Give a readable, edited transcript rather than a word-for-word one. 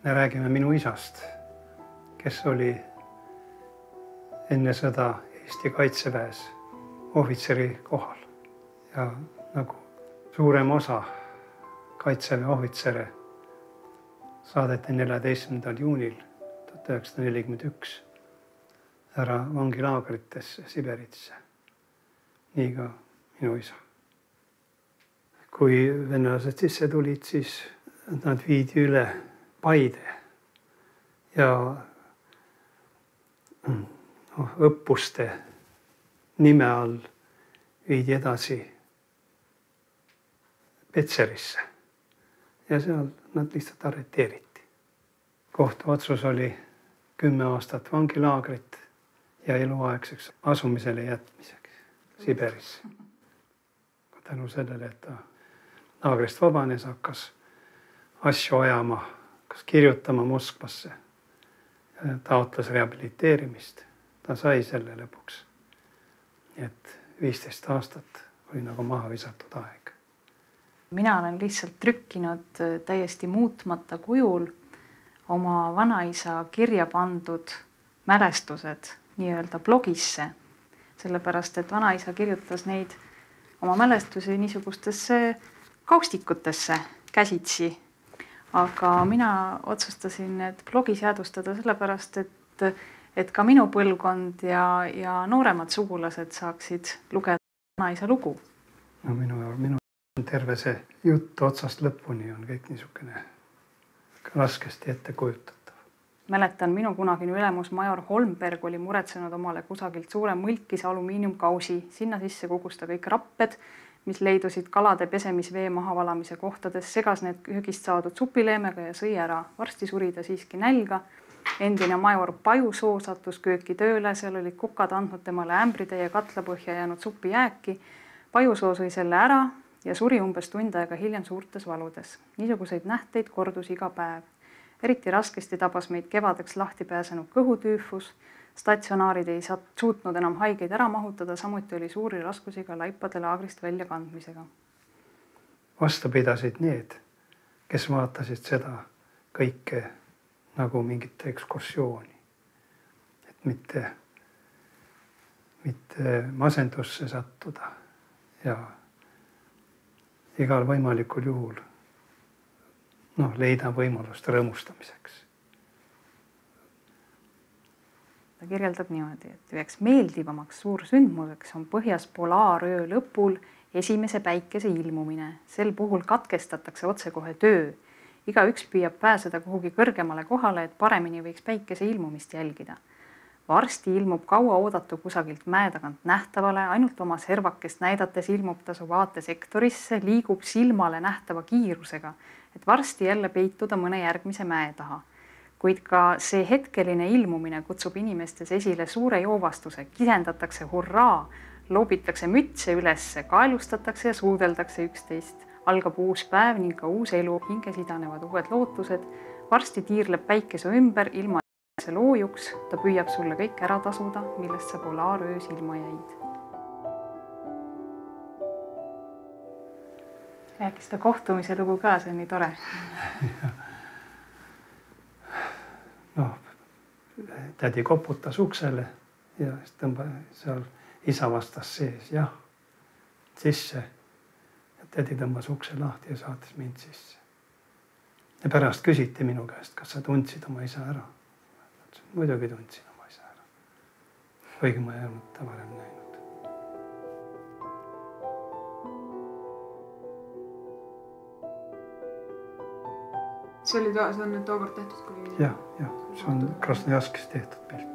me räägime minu isast, kes oli enne sõda Eesti Kaitseväes ohvitseri kohal ja nagu suurem osa Kaitseväe ohvitsere saadeti 14. juunil 1941 ära vangilaagritesse Siberisse. Nii ka minu isa. Kui venelased sisse tulid, siis nad viidi üle Paide ja õppuste nime all viidi edasi Petserisse ja seal nad lihtsalt arreteeriti. Kohtuotsus oli 10 aastat vangilaagrit ja eluaegseks asumisele jätmiseks Siberisse. Tänu sellele, et ta laagrist vabanes, hakkas asju ajama, hakkas kirjutama Moskvasse, taotles rehabiliteerimist. Ta sai selle lõpuks. Nii et 15 aastat oli nagu maha visatud aeg. Mina olen lihtsalt trükkinud täiesti muutmata kujul oma vanaisa kirja pandud mälestused nii-öelda blogisse, sellepärast et vanaisa kirjutas neid oma mälestusi niisugustesse kaustikutesse käsitsi. Aga mina otsustasin need blogis jäädustada sellepärast, et ka minu põlvkond ja nooremad sugulased saaksid lugeda vanaisa lugu. No minu terve see jutt otsast lõpuni on kõik niisugune raskesti ette kujutatav. Mäletan, minu kunagine ülemus major Holmberg oli muretsenud omale kusagilt suure mõlkise alumiiniumkausi. Sinna sisse kogus ta kõik rapped, mis leidusid kalade pesemisvee mahavalamise kohtades, segas need köögist saadud supileemega ja sõi ära. Varsti suri ta siiski nälga. Endine major Pajusoo sattus kööki tööle, seal olid kukad andnud temale ämbritäie katlapõhja jäänud supi jääki. Pajusoo sõi selle ära ja suri umbes tund aega hiljem suurtes valudes. Niisuguseid nähteid kordus iga päev. Eriti raskesti tabas meid kevadeks lahti pääsenud kõhutüüfus. Statsionaarid ei suutnud enam haigeid ära mahutada, samuti oli suuri raskusi ka laipade laagrist välja kandmisega. Vastu pidasid need, kes vaatasid seda kõike nagu mingit ekskursiooni. Et mitte masendusse sattuda ja igal võimalikul juhul leida võimalust rõõmustamiseks. Ta kirjeldab niimoodi, et üheks meeldivamaks suursündmuseks on põhjas polaaröö lõpul esimese päikese ilmumine. Sel puhul katkestatakse otsekohe töö. Igaüks püüab pääseda kuhugi kõrgemale kohale, et paremini võiks päikese ilmumist jälgida. Varsti ilmub kaua oodatu kusagilt mäe tagant nähtavale, ainult oma servakest näidates ilmub ta su vaatesektorisse, liigub silmale nähtava kiirusega, et varsti jälle peituda mõne järgmise mäe taha. Kuid ka see hetkeline ilmumine kutsub inimestes esile suure joovastuse, kisendatakse hurraa, loobitakse mütse ülesse, kaelustatakse ja suudeldakse üksteist. Algab uus päev ning ka uus elu, hinges idanevad uued lootused. Varsti tiirleb päikese ümber ilma loojuks, ta püüab sulle kõik ära tasuda, millest sa polaaröös ilma jäid. Rääkis ta kohtumise lugu ka, see on nii tore. Tädi koputas uksele ja seal isa vastas sees, jah, sisse. Tädi tõmbas ukse lahti ja saatis mind sisse. Ja pärast küsiti minu käest, kas sa tundsid oma isa ära. Muidugi tundsin oma isa ära. Kuigi ma ei olnud ta varem näinud. See on nüüd tookord tehtud? Jah, see on Krasnojarskis tehtud pilt.